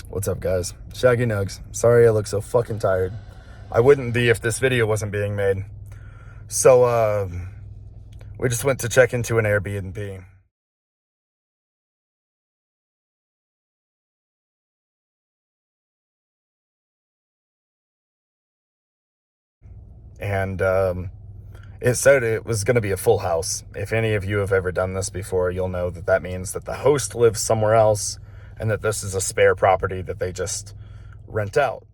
What's up, guys? Shaggy Nugs. Sorry I look so fucking tired. I wouldn't be if this video wasn't being made. So, we just went to check into an Airbnb. And, it said it was going to be a full house. If any of you have ever done this before, you'll know that that means that the host lives somewhere else and that this is a spare property that they just rent out.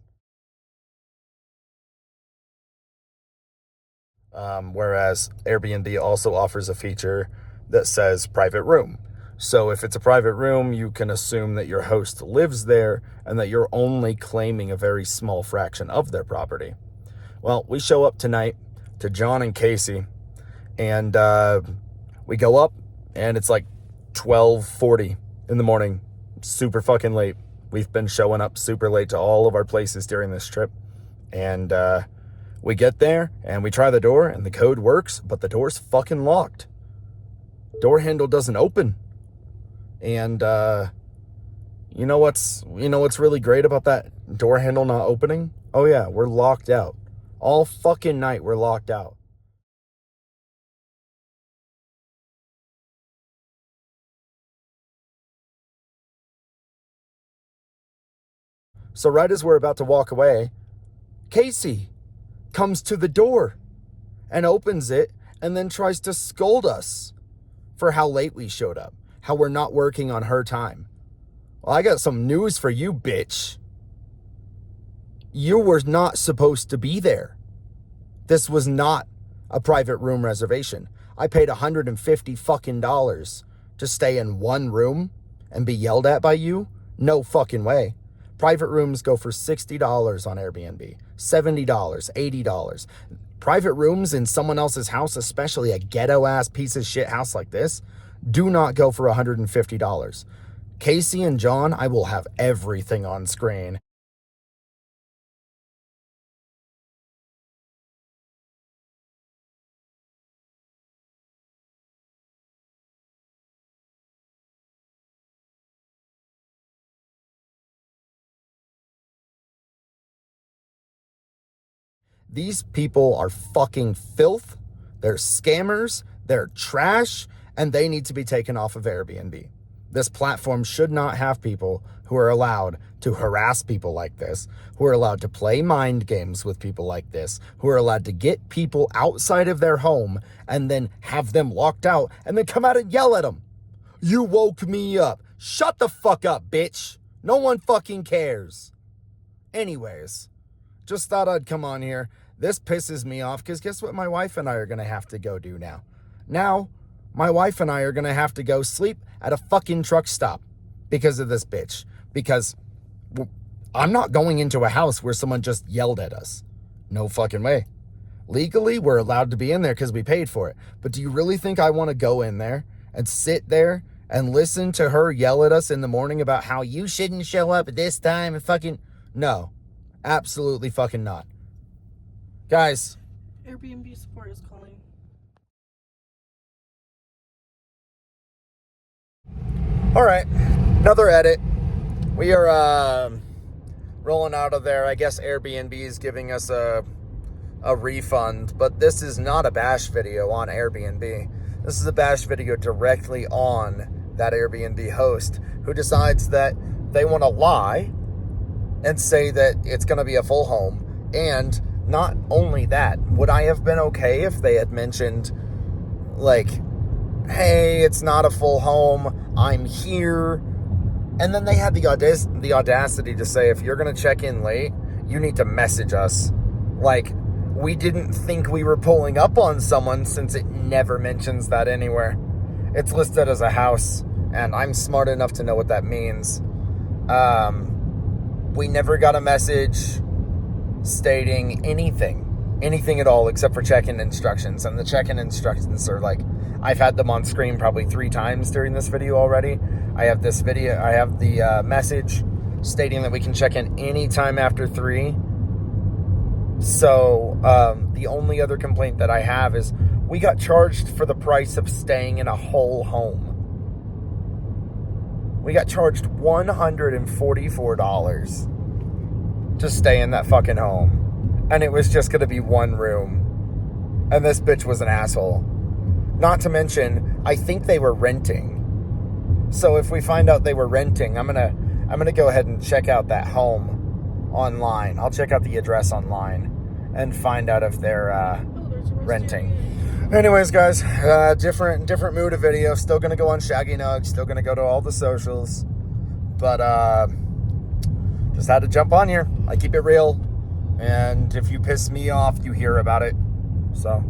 Whereas Airbnb also offers a feature that says private room. So if it's a private room, you can assume that your host lives there and that you're only claiming a very small fraction of their property. Well, we show up tonight to John and Casey, and we go up, and it's like 12:40 in the morning, super fucking late. We've been showing up super late to all of our places during this trip, and we get there, and we try the door, and the code works, but the door's fucking locked. Door handle doesn't open. And you know what's really great about that door handle not opening? Oh yeah, we're locked out. All fucking night we're locked out. So right as we're about to walk away, Casey comes to the door and opens it and then tries to scold us for how late we showed up, how we're not working on her time. Well, I got some news for you, bitch. You were not supposed to be there. This was not a private room reservation. I paid $150 fucking dollars to stay in one room and be yelled at by you? No fucking way. Private rooms go for $60 on Airbnb, $70, $80. Private rooms in someone else's house, especially a ghetto-ass piece of shit house like this, do not go for $150. Casey and John, I will have everything on screen. These people are fucking filth, they're scammers, they're trash, and they need to be taken off of Airbnb. This platform should not have people who are allowed to harass people like this, who are allowed to play mind games with people like this, who are allowed to get people outside of their home and then have them locked out and then come out and yell at them. You woke me up. Shut the fuck up, bitch. No one fucking cares. Anyways, just thought I'd come on here. This pisses me off because guess what my wife and I are going to have to go do now? Now, my wife and I are going to have to go sleep at a fucking truck stop because of this bitch. Because I'm not going into a house where someone just yelled at us. No fucking way. Legally, we're allowed to be in there because we paid for it. But do you really think I want to go in there and sit there and listen to her yell at us in the morning about how you shouldn't show up at this time and fucking... No. Absolutely fucking not. Guys. Airbnb support is calling. All right. Another edit. We are rolling out of there. I guess Airbnb is giving us a refund, but this is not a bash video on Airbnb. This is a bash video directly on that Airbnb host who decides that they want to lie and say that it's going to be a full home. And not only that, would I have been okay if they had mentioned, like, hey, it's not a full home, I'm here. And then they had the audacity to say, if you're going to check in late, you need to message us. Like, we didn't think we were pulling up on someone since it never mentions that anywhere. It's listed as a house, and I'm smart enough to know what that means. We never got a message stating anything at all except for check-in instructions. And the check-in instructions are like, I've had them on screen probably 3 times during this video already. I have the message stating that we can check in anytime after 3. So the only other complaint that I have is we got charged for the price of staying in a whole home. We got charged $144 to stay in that fucking home. And it was just going to be one room. And this bitch was an asshole. Not to mention, I think they were renting. So if we find out they were renting, I'm gonna go ahead and check out that home online. I'll check out the address online and find out if they're renting. Anyways, guys, different mood of video. Still gonna go on Shaggy Nug. Still gonna go to all the socials. But just had to jump on here. I keep it real, and if you piss me off, you hear about it. So.